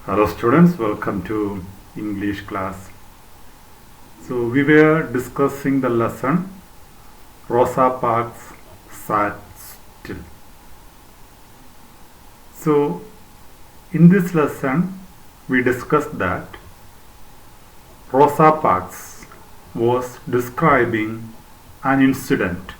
Hello students, welcome to English class. So we were discussing the lesson Rosa Parks Sat Still. So in this lesson we discussed that Rosa Parks was describing an incident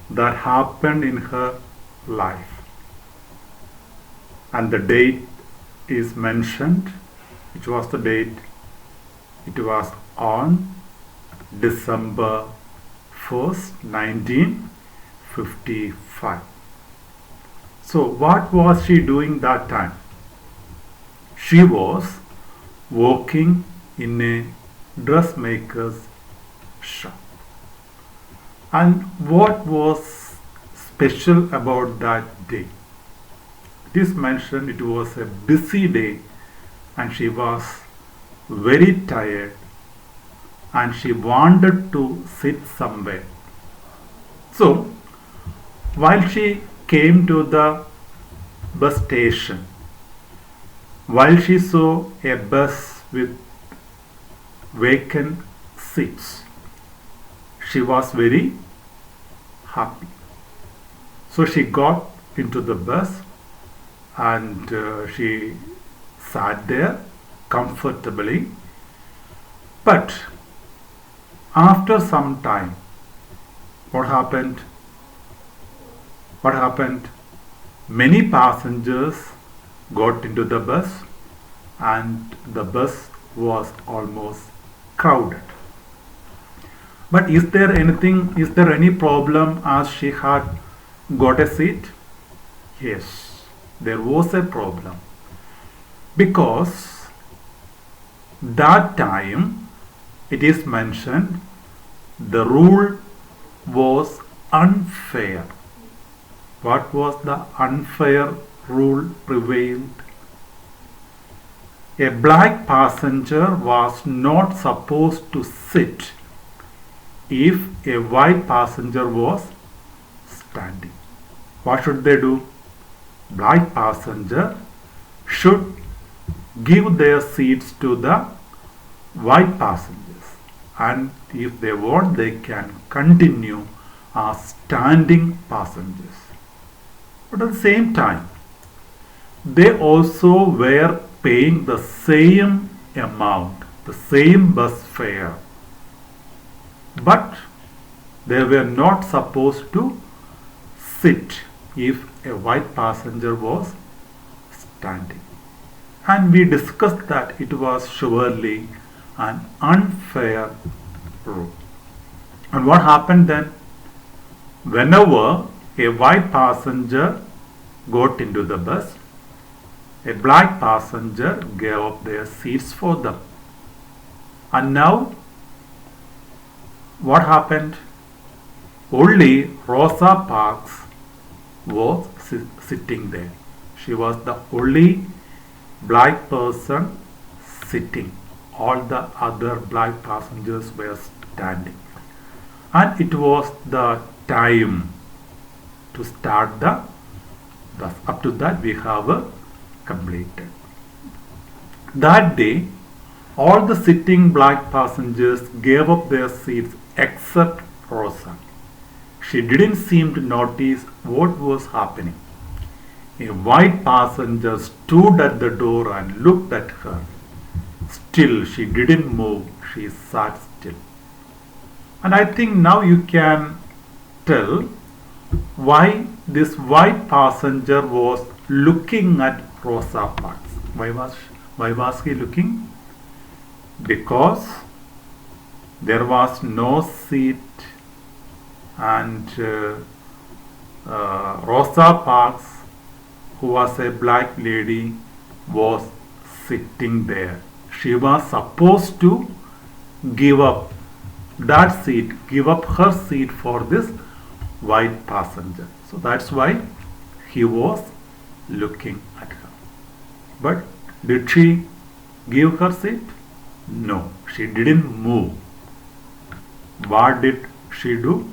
that happened in her life, and the date is mentioned. Which was the date? It was on December 1st, 1955. So what was she doing that time? She was working in a dressmaker's shop. And what was special about that day? It is mentioned it was a busy day and she was very tired and she wanted to sit somewhere. So while she came to the bus station, while she saw a bus with vacant seats, she was very happy. So she got into the bus and she sat there comfortably. But after some time, what happened? Many passengers got into the bus and the bus was almost crowded. But is there any problem as she had got a seat? Yes, there was a problem, because that time it is mentioned the rule was unfair. What was the unfair rule prevailed? A black passenger was not supposed to sit if a white passenger was standing. What should they do? Black passenger should give their seats to the white passengers, and if they want they can continue as standing passengers. But at the same time they also were paying the same amount, the same bus fare, but they were not supposed to sit if a white passenger was standing. And we discussed that it was surely an unfair rule. And what happened then? Whenever a white passenger got into the bus, a black passenger gave up their seats for them. And now what happened? Only Rosa Parks was sitting there. She was the only black person sitting. All the other black passengers were standing. And it was the time to start the bus. Up to that we have completed. That day, all the sitting black passengers gave up their seats except Rosa. She didn't seem to notice what was happening. A white passenger stood at the door and looked at her. Still, she didn't move. She sat still. And I think now you can tell why this white passenger was looking at Rosa Parks. Why was he looking? Because there was no seat, and Rosa Parks, who was a black lady, was sitting there. She was supposed to give up that seat, give up her seat for this white passenger. So that's why he was looking at her. But did she give her seat? No, she didn't move. What did she do?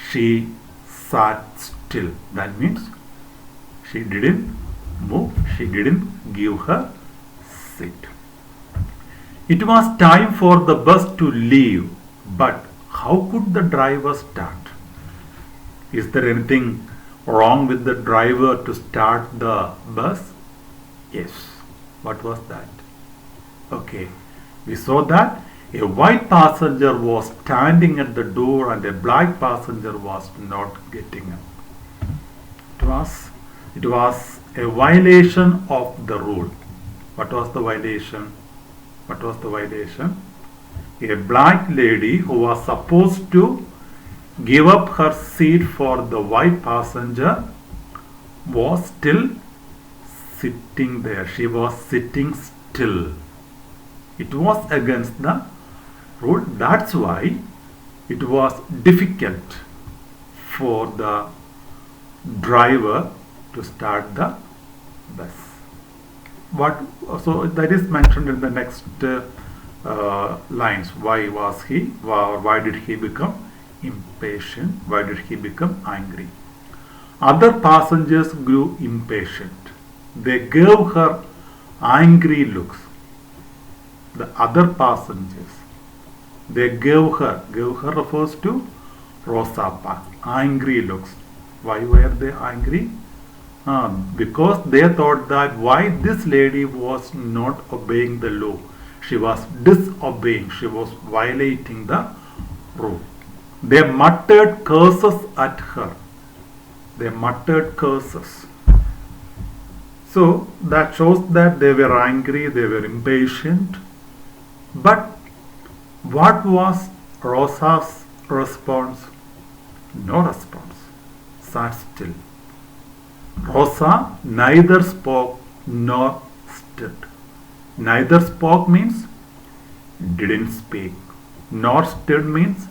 She sat still. That means she didn't move, she didn't give her seat. It was time for the bus to leave, but how could the driver start? Is there anything wrong with the driver to start the bus? Yes. What was that? Okay. We saw that a white passenger was standing at the door and a black passenger was not getting up. It was a violation of the rule. What was the violation? What was the violation? A black lady who was supposed to give up her seat for the white passenger was still sitting there. She was sitting still. It was against the rule. That's why it was difficult for the driver to start the bus. So that is mentioned in the next lines. Why did he become impatient? Why did he become angry? Other passengers grew impatient. They gave her angry looks. The other passengers, they gave her refers to Rosa Parks, angry looks. Why were they angry? Because they thought that why this lady was not obeying the law. She was disobeying. She was violating the rule. They muttered curses at her. They muttered curses. So that shows that they were angry, they were impatient. But what was Rosa's response? No response. Sat still. Rosa neither spoke nor stirred. Neither spoke means didn't speak, nor stirred means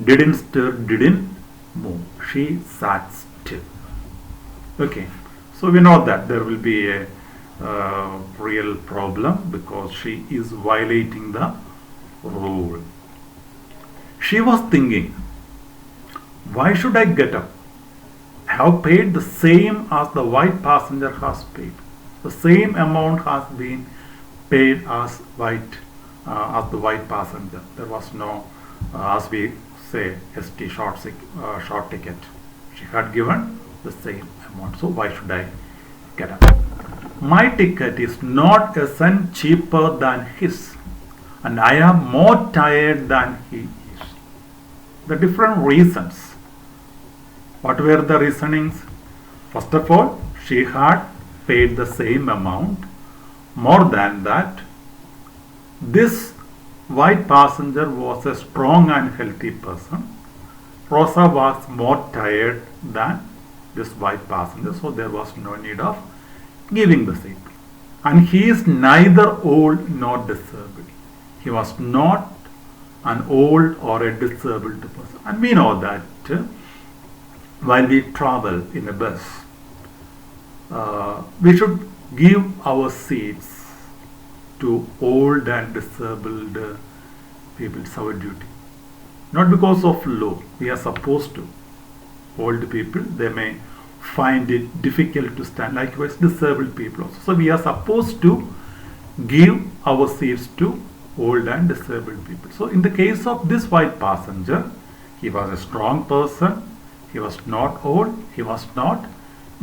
didn't stir, didn't move. She sat still. Okay, so we know that there will be a real problem because she is violating the rule. She was thinking, why should I get up? I have paid the same as the white passenger has paid. The same amount has been paid as the white passenger. There was no, as we say, ST short ticket. She had given the same amount. So why should I get up? My ticket is not a cent cheaper than his, and I am more tired than he is. The different reasons. What were the reasonings? First of all, she had paid the same amount. More than that, this white passenger was a strong and healthy person. Rosa was more tired than this white passenger, so there was no need of giving the seat. And he is neither old nor disabled. He was not an old or a disabled person. And we know that while we travel in a bus, we should give our seats to old and disabled people. It's our duty. Not because of law. We are supposed to. Old people, they may find it difficult to stand. Likewise, disabled people also. So we are supposed to give our seats to old and disabled people. So in the case of this white passenger, he was a strong person. He was not old. He was not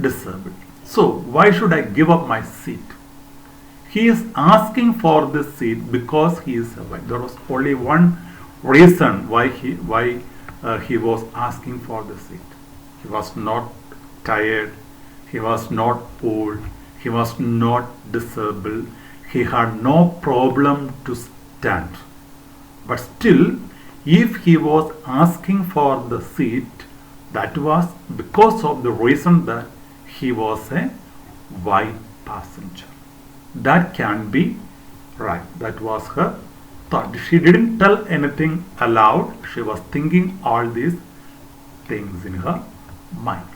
disabled. So why should I give up my seat? He is asking for this seat because he is a white. There was only one reason why he was asking for the seat. He was not tired. He was not old. He was not disabled. He had no problem to stand. But still, if he was asking for the seat, that was because of the reason that he was a white passenger. That can be right. That was her thought. She didn't tell anything aloud. She was thinking all these things in her mind.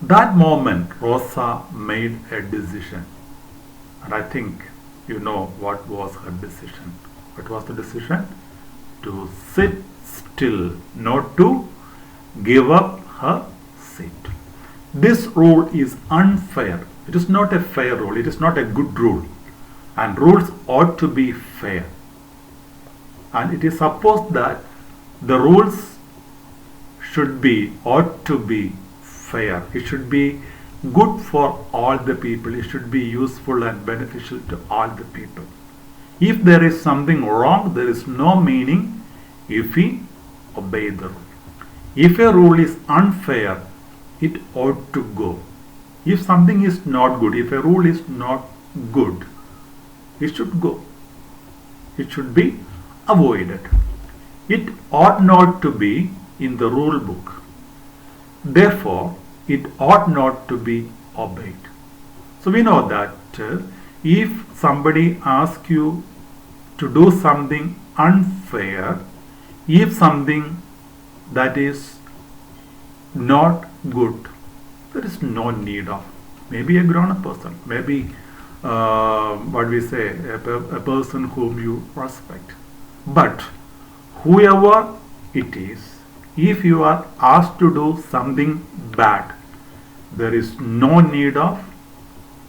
That moment, Rosa made a decision. And I think you know what was her decision. What was the decision? To sit still, not to give up her seat. This rule is unfair. It is not a fair rule. It is not a good rule. and rules ought to be fair. And it is supposed that the rules ought to be fair. It should be good for all the people. It should be useful and beneficial to all the people. If there is something wrong, there is no meaning if we obey the rule. If a rule is unfair, it ought to go. If something is not good, if a rule is not good, it should go. It should be avoided. It ought not to be in the rule book. Therefore, it ought not to be obeyed. So we know that if somebody asks you to do something unfair, if something that is not good, there is no need of maybe a grown-up person, maybe what we say, a person whom you respect. But whoever it is, if you are asked to do something bad, there is no need of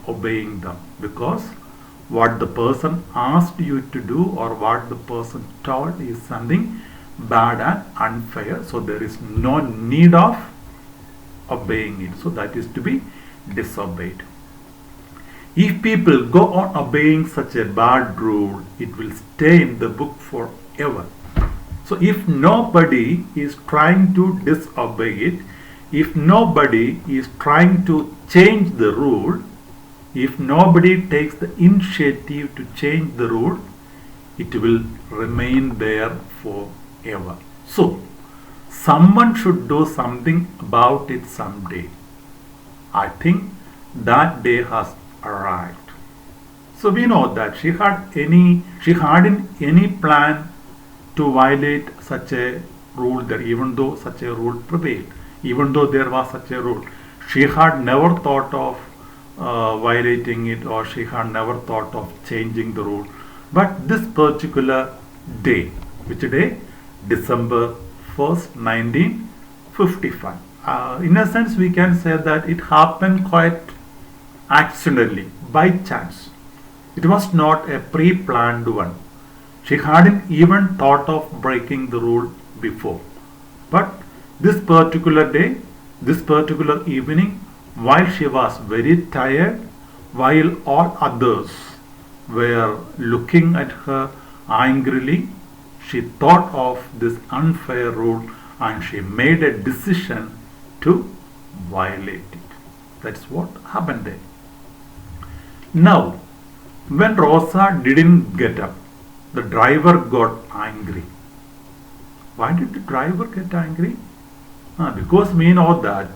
obeying them, because what the person asked you to do or what the person told is something bad and unfair, so there is no need of obeying it. So that is to be disobeyed. If people go on obeying such a bad rule, it will stay in the book forever. So if nobody is trying to disobey it, if nobody is trying to change the rule, if nobody takes the initiative to change the rule, it will remain there forever. So someone should do something about it someday. I think that day has arrived. So we know that she hadn't any plan to violate such a rule there, even though such a rule prevailed, even though there was such a rule. She had never thought of violating it, or she had never thought of changing the rule. But this particular day, which day? December 1st, 1955. In a sense, we can say that it happened quite accidentally, by chance. It was not a pre-planned one. She hadn't even thought of breaking the rule before. But this particular day, this particular evening, while she was very tired, while all others were looking at her angrily, she thought of this unfair rule and she made a decision to violate it. That's what happened there. Now, when Rosa didn't get up, the driver got angry. Why did the driver get angry? Because we know that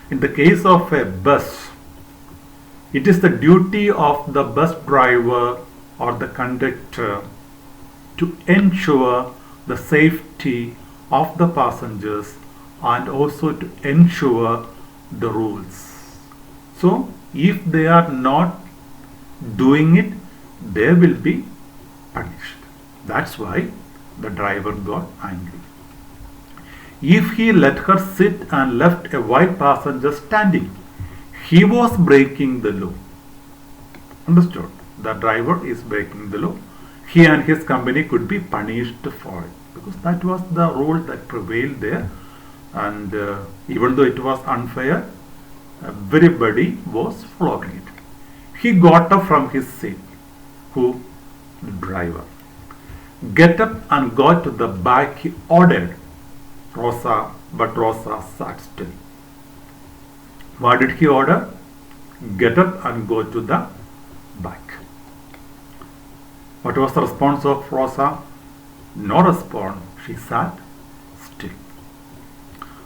in the case of a bus, it is the duty of the bus driver or the conductor to ensure the safety of the passengers and also to ensure the rules. So, if they are not doing it, they will be punished. That's why the driver got angry. If he let her sit and left a white passenger standing, he was breaking the law. Understood? The driver is breaking the law. He and his company could be punished for it, because that was the rule that prevailed there. And even though it was unfair, everybody was following it. He got up from his seat. Who? The driver. Get up and go to the back, he ordered. But Rosa sat still. What did he order? Get up and go to the back. What was the response of Rosa? No response. She sat still.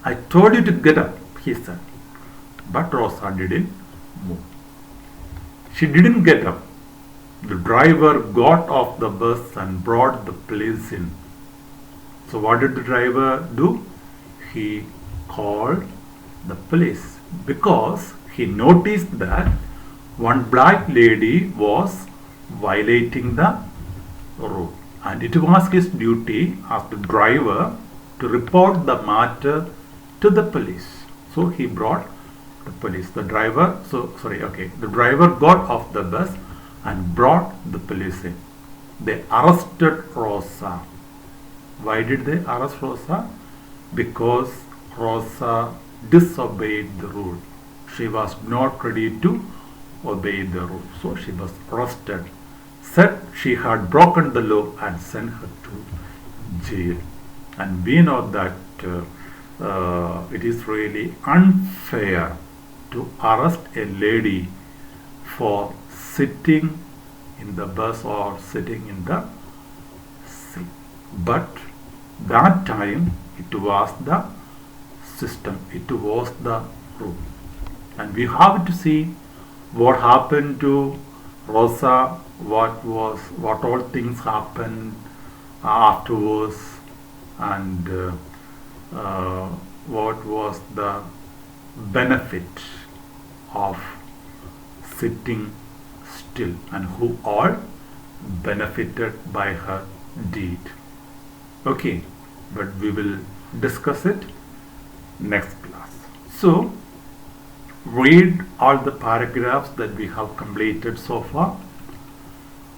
I told you to get up, he said. But Rosa didn't move. She didn't get up. The driver got off the bus and brought the police in. So what did the driver do? He called the police because he noticed that one black lady was violating the rule, and it was his duty as the driver to report the matter to the police. So he brought the police. The driver got off the bus and brought the police in. They arrested Rosa. Why did they arrest Rosa? Because Rosa disobeyed the rule. She was not ready to obey the rule. So she was arrested. Said she had broken the law and sent her to jail. And we know that it is really unfair to arrest a lady for sitting in the bus or sitting in the seat. But that time it was the system, it was the rule. And we have to see what happened to Rosa, what all things happened afterwards, and what was the benefit of sitting still, and who all benefited by her deed. Okay, but we will discuss it next class. So read all the paragraphs that we have completed so far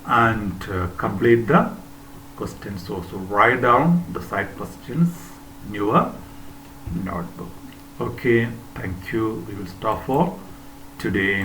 and complete the questions also. Write down the side questions in your notebook. Okay, thank you. We will stop for today.